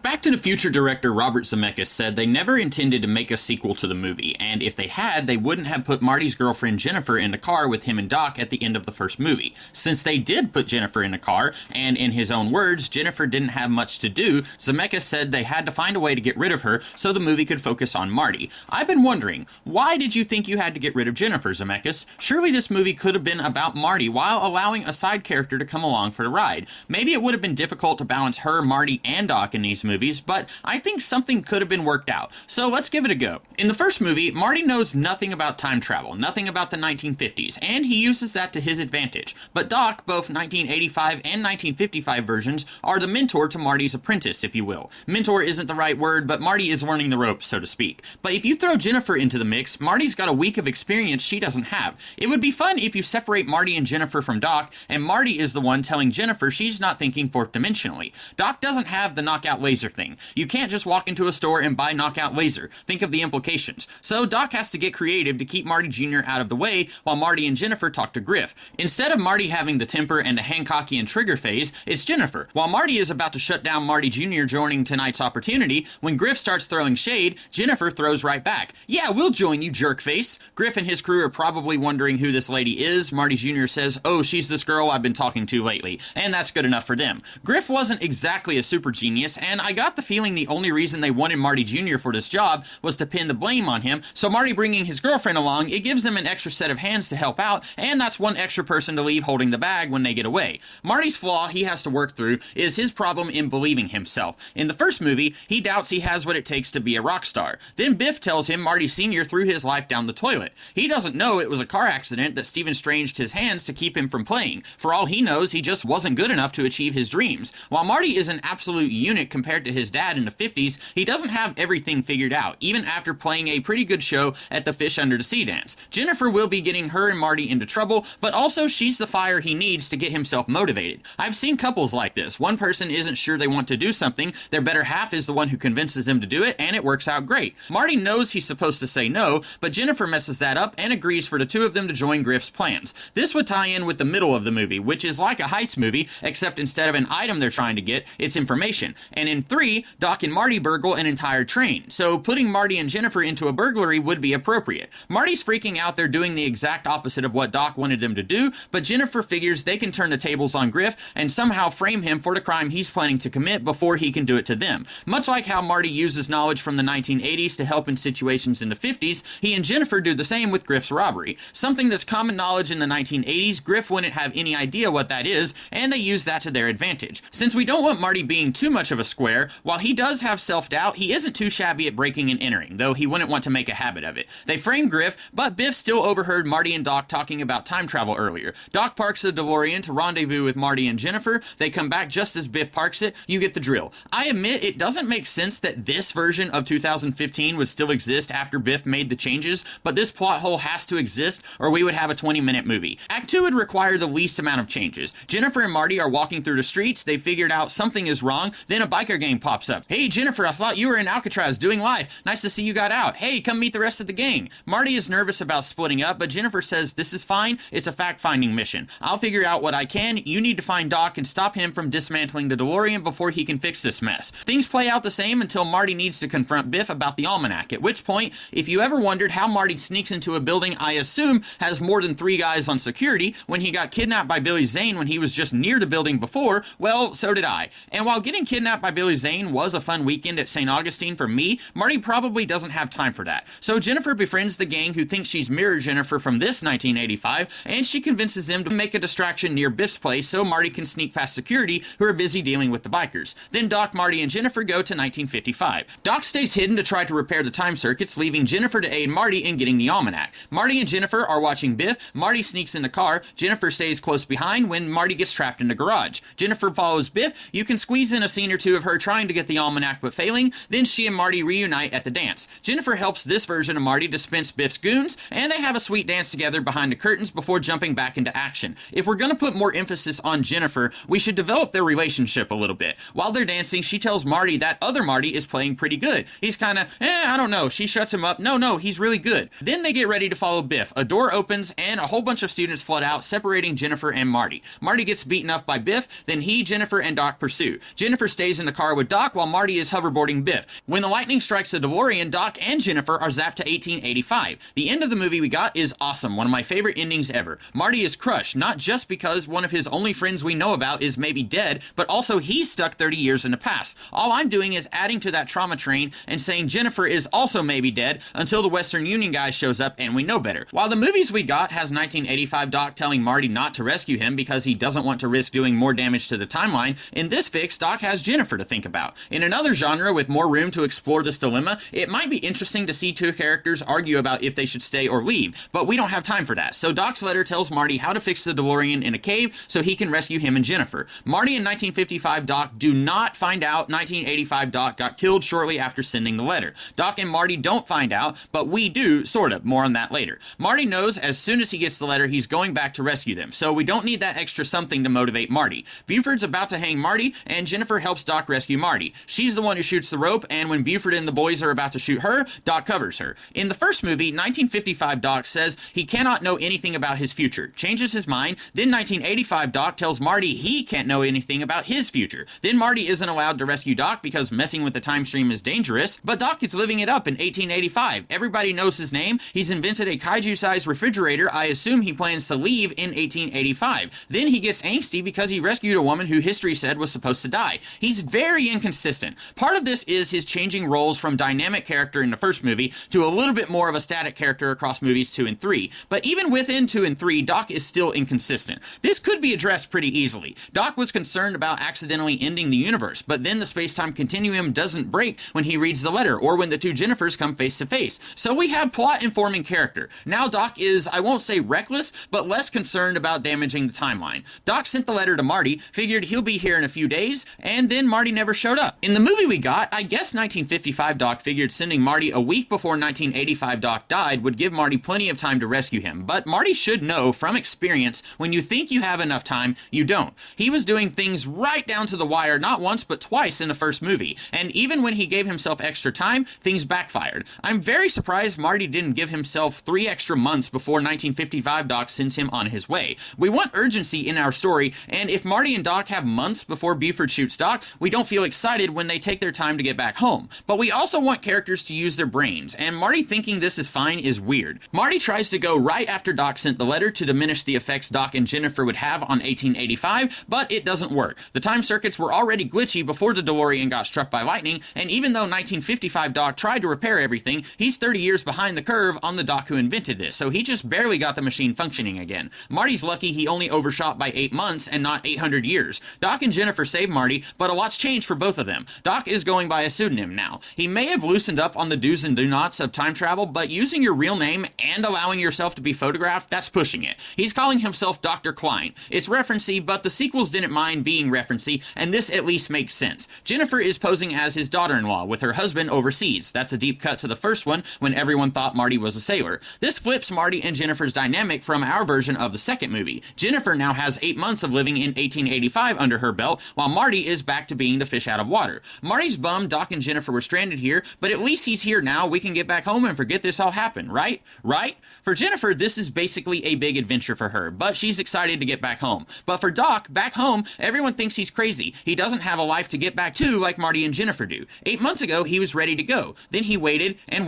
Back to the Future director Robert Zemeckis said they never intended to make a sequel to the movie, and if they had, they wouldn't have put Marty's girlfriend Jennifer in the car with him and Doc at the end of the first movie. Since they did put Jennifer in the car, and in his own words, Jennifer didn't have much to do, Zemeckis said they had to find a way to get rid of her so the movie could focus on Marty. I've been wondering, why did you think you had to get rid of Jennifer, Zemeckis? Surely this movie could have been about Marty while allowing a side character to come along for the ride. Maybe it would have been difficult to balance her, Marty, and Doc in these movies, but I think something could have been worked out. So let's give it a go. In the first movie, Marty knows nothing about time travel, nothing about the 1950s, and he uses that to his advantage. But Doc, both 1985 and 1955 versions, are the mentor to Marty's apprentice, if you will. Mentor isn't the right word, but Marty is learning the ropes, so to speak. But if you throw Jennifer into the mix, Marty's got a week of experience she doesn't have. It would be fun if you separate Marty and Jennifer from Doc, and Marty is the one telling Jennifer she's not thinking fourth dimensionally. Doc doesn't have the knockout laser thing. You can't just walk into a store and buy knockout laser. Think of the implications. So Doc has to get creative to keep Marty Jr. out of the way while Marty and Jennifer talk to Griff. Instead of Marty having the temper and the Hancocky and trigger phase, it's Jennifer. While Marty is about to shut down Marty Jr. joining tonight's opportunity, when Griff starts throwing shade, Jennifer throws right back. Yeah, we'll join you, jerkface. Griff and his crew are probably wondering who this lady is. Marty Jr. says, oh, she's this girl I've been talking to lately. And that's good enough for them. Griff wasn't exactly a super genius, and I got the feeling the only reason they wanted Marty Jr. for this job was to pin the blame on him, so Marty bringing his girlfriend along, it gives them an extra set of hands to help out, and that's one extra person to leave holding the bag when they get away. Marty's flaw he has to work through is his problem in believing himself. In the first movie, he doubts he has what it takes to be a rock star. Then Biff tells him Marty Sr. threw his life down the toilet. He doesn't know it was a car accident that Stephen Stranged his hands to keep him from playing. For all he knows, he just wasn't good enough to achieve his dreams. While Marty is an absolute unit compared to his dad in the 50s, he doesn't have everything figured out, even after playing a pretty good show at the Fish Under the Sea dance. Jennifer will be getting her and Marty into trouble, but also she's the fire he needs to get himself motivated. I've seen couples like this. One person isn't sure they want to do something, their better half is the one who convinces them to do it, and it works out great. Marty knows he's supposed to say no, but Jennifer messes that up and agrees for the two of them to join Griff's plans. This would tie in with the middle of the movie, which is like a heist movie, except instead of an item they're trying to get, it's information. And in 3, Doc and Marty burgle an entire train, so putting Marty and Jennifer into a burglary would be appropriate. Marty's freaking out they're doing the exact opposite of what Doc wanted them to do, but Jennifer figures they can turn the tables on Griff and somehow frame him for the crime he's planning to commit before he can do it to them. Much like how Marty uses knowledge from the 1980s to help in situations in the 50s, he and Jennifer do the same with Griff's robbery. Something that's common knowledge in the 1980s, Griff wouldn't have any idea what that is, and they use that to their advantage. Since we don't want Marty being too much of a square, while he does have self-doubt, he isn't too shabby at breaking and entering, though he wouldn't want to make a habit of it. They frame Griff, but Biff still overheard Marty and Doc talking about time travel earlier. Doc parks the DeLorean to rendezvous with Marty and Jennifer. They come back just as Biff parks it. You get the drill. I admit it doesn't make sense that this version of 2015 would still exist after Biff made the changes, but this plot hole has to exist or we would have a 20-minute movie. Act 2 would require the least amount of changes. Jennifer and Marty are walking through the streets. They figured out something is wrong. Then a biker gang pops up. Hey, Jennifer, I thought you were in Alcatraz doing life. Nice to see you got out. Hey, come meet the rest of the gang. Marty is nervous about splitting up, but Jennifer says this is fine. It's a fact-finding mission. I'll figure out what I can. You need to find Doc and stop him from dismantling the DeLorean before he can fix this mess. Things play out the same until Marty needs to confront Biff about the almanac, at which point, if you ever wondered how Marty sneaks into a building I assume has more than 3 guys on security when he got kidnapped by Billy Zane when he was just near the building before, well, so did I. And while getting kidnapped by Billy Zane was a fun weekend at St. Augustine for me, Marty probably doesn't have time for that. So Jennifer befriends the gang who thinks she's Mirror Jennifer from this 1985, and she convinces them to make a distraction near Biff's place so Marty can sneak past security who are busy dealing with the bikers. Then Doc, Marty, and Jennifer go to 1955. Doc stays hidden to try to repair the time circuits, leaving Jennifer to aid Marty in getting the almanac. Marty and Jennifer are watching Biff. Marty sneaks in the car. Jennifer stays close behind when Marty gets trapped in the garage. Jennifer follows Biff. You can squeeze in a scene or two of her trying to get the almanac but failing. Then she and Marty reunite at the dance. Jennifer helps this version of Marty dispense Biff's goons, and they have a sweet dance together behind the curtains before jumping back into action. If we're gonna put more emphasis on Jennifer, we should develop their relationship a little bit. While they're dancing, she tells Marty that other Marty is playing pretty good. He's kinda, I don't know. She shuts him up. No, he's really good. Then they get ready to follow Biff. A door opens, and a whole bunch of students flood out, separating Jennifer and Marty. Marty gets beaten up by Biff, then he, Jennifer, and Doc pursue. Jennifer stays in the car car with Doc while Marty is hoverboarding Biff. When the lightning strikes the DeLorean, Doc and Jennifer are zapped to 1885. The end of the movie we got is awesome, one of my favorite endings ever. Marty is crushed, not just because one of his only friends we know about is maybe dead, but also he's stuck 30 years in the past. All I'm doing is adding to that trauma train and saying Jennifer is also maybe dead until the Western Union guy shows up and we know better. While the movies we got has 1985 Doc telling Marty not to rescue him because he doesn't want to risk doing more damage to the timeline, in this fix, Doc has Jennifer to think about. In another genre with more room to explore this dilemma, it might be interesting to see two characters argue about if they should stay or leave, but we don't have time for that. So Doc's letter tells Marty how to fix the DeLorean in a cave so he can rescue him and Jennifer. Marty and 1955 Doc do not find out 1985 Doc got killed shortly after sending the letter. Doc and Marty don't find out, but we do, sort of. More on that later. Marty knows as soon as he gets the letter he's going back to rescue them, so we don't need that extra something to motivate Marty. Buford's about to hang Marty, and Jennifer helps Doc rescue Marty. She's the one who shoots the rope, and when Buford and the boys are about to shoot her, Doc covers her. In the first movie, 1955 Doc says he cannot know anything about his future, changes his mind, then 1985 Doc tells Marty he can't know anything about his future. Then Marty isn't allowed to rescue Doc because messing with the time stream is dangerous, but Doc is living it up in 1885. Everybody knows his name, he's invented a kaiju-sized refrigerator. I assume he plans to leave in 1885. Then he gets angsty because he rescued a woman who history said was supposed to die. He's very inconsistent. Part of this is his changing roles from dynamic character in the first movie to a little bit more of a static character across movies 2 and 3. But even within 2 and 3, Doc is still inconsistent. This could be addressed pretty easily. Doc was concerned about accidentally ending the universe, but then the space-time continuum doesn't break when he reads the letter or when the two Jennifers come face to face. So we have plot-informing character. Now Doc is, I won't say reckless, but less concerned about damaging the timeline. Doc sent the letter to Marty, figured he'll be here in a few days, and then Marty never showed up. In the movie we got, I guess 1955 Doc figured sending Marty a week before 1985 Doc died would give Marty plenty of time to rescue him, but Marty should know from experience when you think you have enough time, you don't. He was doing things right down to the wire not once but twice in the first movie, and even when he gave himself extra time, things backfired. I'm very surprised Marty didn't give himself 3 extra months before 1955 Doc sends him on his way. We want urgency in our story, and if Marty and Doc have months before Buford shoots Doc, we don't feel excited when they take their time to get back home. But we also want characters to use their brains, and Marty thinking this is fine is weird. Marty tries to go right after Doc sent the letter to diminish the effects Doc and Jennifer would have on 1885, but it doesn't work. The time circuits were already glitchy before the DeLorean got struck by lightning, and even though 1955 Doc tried to repair everything, he's 30 years behind the curve on the Doc who invented this, so he just barely got the machine functioning again. Marty's lucky he only overshot by 8 months and not 800 years. Doc and Jennifer saved Marty, but a lot's changed for both of them. Doc is going by a pseudonym now. He may have loosened up on the do's and do nots of time travel, but using your real name and allowing yourself to be photographed, that's pushing it. He's calling himself Dr. Klein. It's referencey, but the sequels didn't mind being referencey, and this at least makes sense. Jennifer is posing as his daughter-in-law with her husband overseas. That's a deep cut to the first one when everyone thought Marty was a sailor. This flips Marty and Jennifer's dynamic from our version of the second movie. Jennifer now has 8 months of living in 1885 under her belt, while Marty is back to being the fish out of water. Marty's bummed Doc and Jennifer were stranded here, but at least he's here now. We can get back home and forget this all happened, right? Right? For Jennifer, this is basically a big adventure for her, but she's excited to get back home. But for Doc, back home, everyone thinks he's crazy. He doesn't have a life to get back to like Marty and Jennifer do. 8 months ago, he was ready to go. Then he waited, and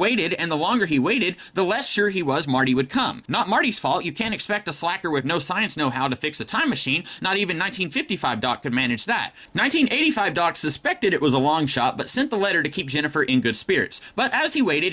the longer he waited, the less sure he was Marty would come. Not Marty's fault. You can't expect a slacker with no science know-how to fix a time machine. Not even 1955 Doc could manage that. 1985 Doc suspected it was a long shot, but sent the letter to keep Jennifer in good spirits. But as he waited,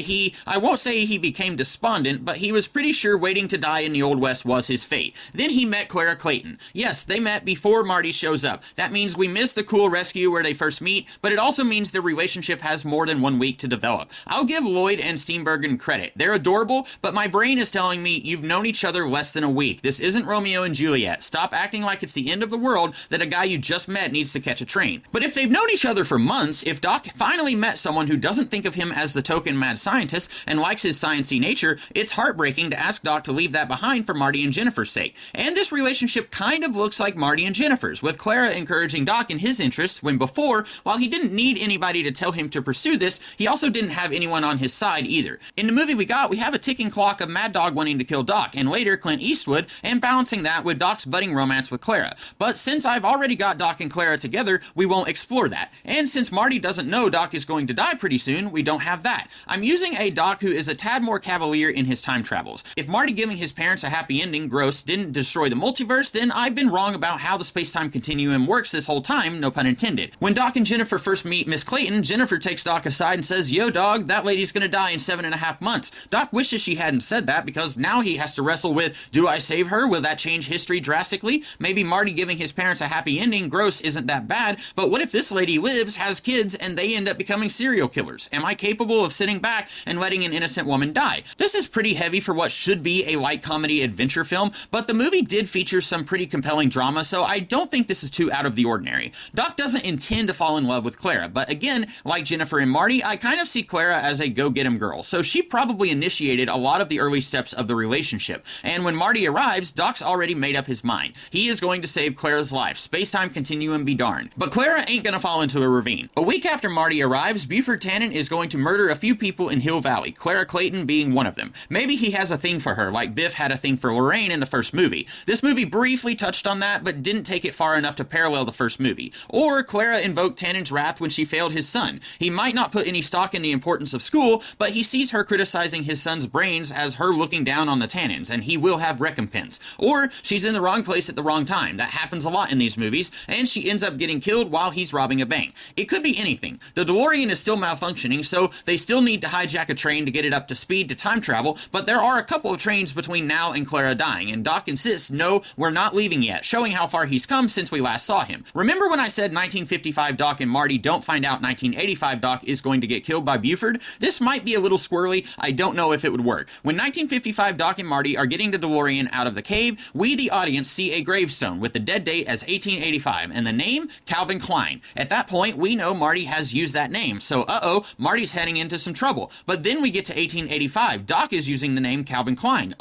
I won't say he became despondent, but he was pretty sure waiting to die in the Old West was his fate. Then he met Clara Clayton. Yes, they met before Marty shows up. That means we miss the cool rescue where they first meet, but it also means their relationship has more than 1 week to develop. I'll give Lloyd and Steenburgen credit. They're adorable, but my brain is telling me you've known each other less than a week. This isn't Romeo and Juliet. Stop acting like it's the end of the world that a guy you just met needs to catch a train. But if they've known each other for months, if Doc finally met someone who doesn't think of him as the token mad scientist and likes his sciencey nature, it's heartbreaking to ask Doc to leave that behind for Marty and Jennifer's sake. And this relationship kind of looks like Marty and Jennifer's, with Clara encouraging Doc in his interests when before, while he didn't need anybody to tell him to pursue this, he also didn't have anyone on his side either. In the movie we got, we have a ticking clock of Mad Dog wanting to kill Doc, and later Clint Eastwood, and balancing that with Doc's budding romance with Clara. But since I've already got Doc and Clara together, we won't explore explore that. And since Marty doesn't know Doc is going to die pretty soon, we don't have that. I'm using a Doc who is a tad more cavalier in his time travels. If Marty giving his parents a happy ending, gross, didn't destroy the multiverse, then I've been wrong about how the space-time continuum works this whole time, no pun intended. When Doc and Jennifer first meet Miss Clayton, Jennifer takes Doc aside and says, "Yo dog, that lady's gonna die in 7.5 months. Doc wishes she hadn't said that because now he has to wrestle with, do I save her? Will that change history drastically? Maybe Marty giving his parents a happy ending, gross, isn't that bad, but what if this lady lives, has kids, and they end up becoming serial killers? Am I capable of sitting back and letting an innocent woman die?" This is pretty heavy for what should be a light comedy adventure film, but the movie did feature some pretty compelling drama, so I don't think this is too out of the ordinary. Doc doesn't intend to fall in love with Clara, but again, like Jennifer and Marty, I kind of see Clara as a go-get-em girl, so she probably initiated a lot of the early steps of the relationship, and when Marty arrives, Doc's already made up his mind. He is going to save Clara's life. Space-time continuum be darned. But Clara ain't gonna fall into a ravine. A week after Marty arrives, Buford Tannen is going to murder a few people in Hill Valley, Clara Clayton being one of them. Maybe he has a thing for her, like Biff had a thing for Lorraine in the first movie. This movie briefly touched on that, but didn't take it far enough to parallel the first movie. Or Clara invoked Tannen's wrath when she failed his son. He might not put any stock in the importance of school, but he sees her criticizing his son's brains as her looking down on the Tannens, and he will have recompense. Or she's in the wrong place at the wrong time. That happens a lot in these movies, and she ends up getting killed while he's robbing a bank. It could be anything. The DeLorean is still malfunctioning, so they still need to hijack a train to get it up to speed to time travel, but there are a couple of trains between now and Clara dying, and Doc insists, no, we're not leaving yet, showing how far he's come since we last saw him. Remember when I said 1955 Doc and Marty don't find out 1985 Doc is going to get killed by Buford? This might be a little squirrely, I don't know if it would work. When 1955 Doc and Marty are getting the DeLorean out of the cave, we the audience see a gravestone with the dead date as 1885, and the name, Calvin Klein. At that point, we know Marty has used that name, so Marty's heading into some trouble. But then we get to 1885, Doc is using the name Calvin Klein.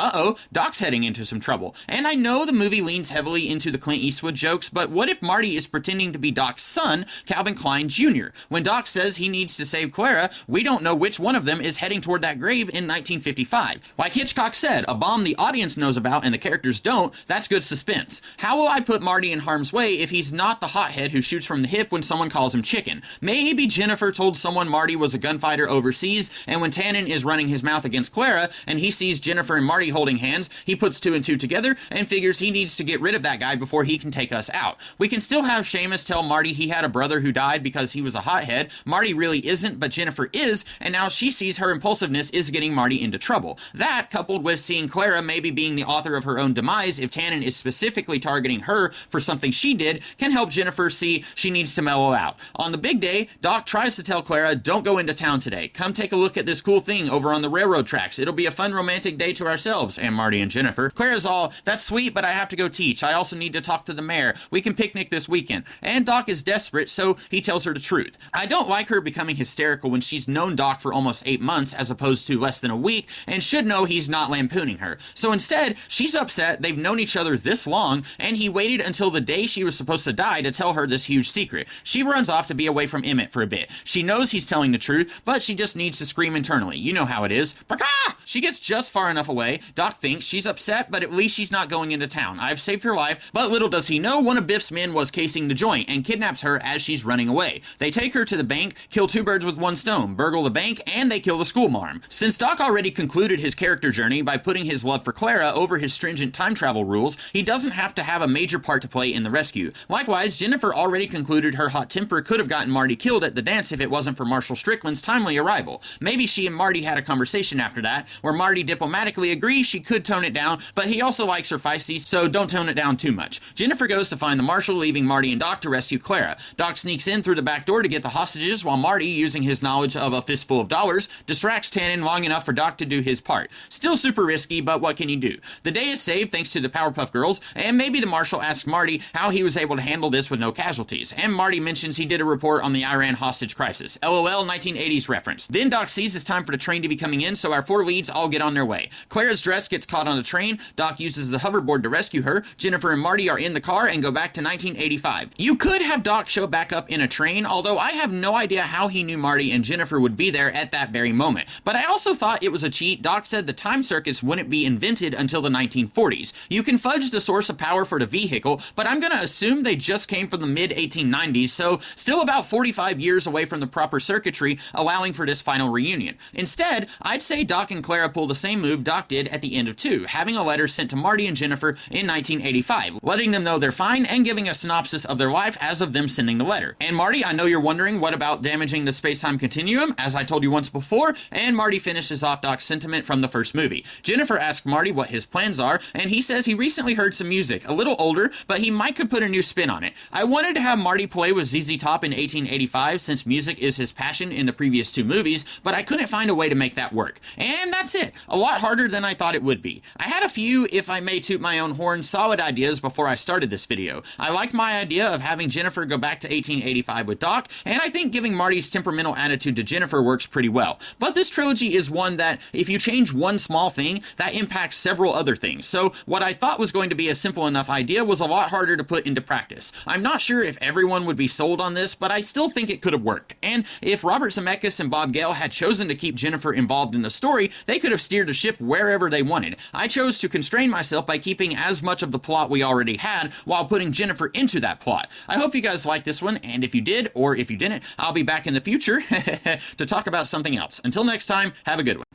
Doc's heading into some trouble. And I know the movie leans heavily into the Clint Eastwood jokes, but what if Marty is pretending to be Doc's son, Calvin Klein Jr.? When Doc says he needs to save Clara, we don't know which one of them is heading toward that grave in 1955. Like Hitchcock said, a bomb the audience knows about and the characters don't, that's good suspense. How will I put Marty in harm's way if he's not the hothead who shoots from the hip when someone calls him chicken? Maybe Jennifer told someone Marty was a gunfighter overseas, and when Tannen is running his mouth against Clara, and he sees Jennifer and Marty holding hands, he puts two and two together and figures he needs to get rid of that guy before he can take us out. We can still have Seamus tell Marty he had a brother who died because he was a hothead. Marty really isn't, but Jennifer is, and now she sees her impulsiveness is getting Marty into trouble. That, coupled with seeing Clara maybe being the author of her own demise if Tannen is specifically targeting her for something she did, can help Jennifer see she needs to mellow out. On the big day, Doc tries to tell Clara, don't go into town today. Come take a look at this cool thing over on the railroad tracks. It'll be a fun romantic day to ourselves, and Marty and Jennifer. Clara's all, that's sweet, but I have to go teach. I also need to talk to the mayor. We can picnic this weekend. And Doc is desperate, so he tells her the truth. I don't like her becoming hysterical when she's known Doc for almost 8 months as opposed to less than a week, and should know he's not lampooning her. So instead, she's upset they've known each other this long, and he waited until the day she was supposed to die to tell her this huge secret. She runs off to be away from Emmett for a bit. She knows he's telling the truth, but she just needs to scream internally. You know how it is. Braka! She gets just far enough away. Doc thinks she's upset, but at least she's not going into town. I've saved her life, but little does he know one of Biff's men was casing the joint and kidnaps her as she's running away. They take her to the bank, kill two birds with one stone, burgle the bank, and they kill the school marm. Since Doc already concluded his character journey by putting his love for Clara over his stringent time travel rules, he doesn't have to have a major part to play in the rescue. Likewise, Jennifer already concluded her hot temper could have gotten Marty killed at the dance if it wasn't for Marshall Strickland's timely arrival. Maybe she and Marty had a conversation after that, where Marty diplomatically agrees she could tone it down, but he also likes her feisty, so don't tone it down too much. Jennifer goes to find the marshal, leaving Marty and Doc to rescue Clara. Doc sneaks in through the back door to get the hostages, while Marty, using his knowledge of a fistful of dollars, distracts Tannen long enough for Doc to do his part. Still super risky, but what can you do? The day is saved thanks to the Powerpuff Girls, and maybe the marshal asks Marty how he was able to handle this with no casualties, and Marty mentions he did a report on the Iran hostage crisis. LOL 1980s reference. Then Doc sees it's time for the train to be coming in, so our four leads all get on their way. Clara's dress gets caught on the train, Doc uses the hoverboard to rescue her, Jennifer and Marty are in the car and go back to 1985. You could have Doc show back up in a train, although I have no idea how he knew Marty and Jennifer would be there at that very moment. But I also thought it was a cheat. Doc said the time circuits wouldn't be invented until the 1940s. You can fudge the source of power for the vehicle, but I'm gonna assume they just came from the mid-1890s so still about 45 years away from the proper circuitry, allowing for this final reunion. Instead, I'd say Doc and Clara pull the same move Doc did at the end of 2, having a letter sent to Marty and Jennifer in 1985, letting them know they're fine and giving a synopsis of their life as of them sending the letter. And Marty, I know you're wondering what about damaging the space-time continuum, as I told you once before, and Marty finishes off Doc's sentiment from the first movie. Jennifer asked Marty what his plans are, and he says he recently heard some music, a little older, but he might could put a new spin on it. I wanted to have Marty play with ZZ Top in 1885 since music is his passion in the previous 2 movies, but I couldn't find a way to make that work. And that's it. A lot harder than I thought it would be. I had a few, if I may toot my own horn, solid ideas before I started this video. I liked my idea of having Jennifer go back to 1885 with Doc, and I think giving Marty's temperamental attitude to Jennifer works pretty well. But this trilogy is one that, if you change one small thing, that impacts several other things. So what I thought was going to be a simple enough idea was a lot harder to put into practice. I'm not sure if everyone would be sold on this, but I still think it could have worked. And if Robert Zemeckis and Bob Gale had chosen to keep Jennifer involved in the story, they could have steered the ship wherever they wanted. I chose to constrain myself by keeping as much of the plot we already had while putting Jennifer into that plot. I hope you guys liked this one, and if you did, or if you didn't, I'll be back in the future to talk about something else. Until next time, have a good one.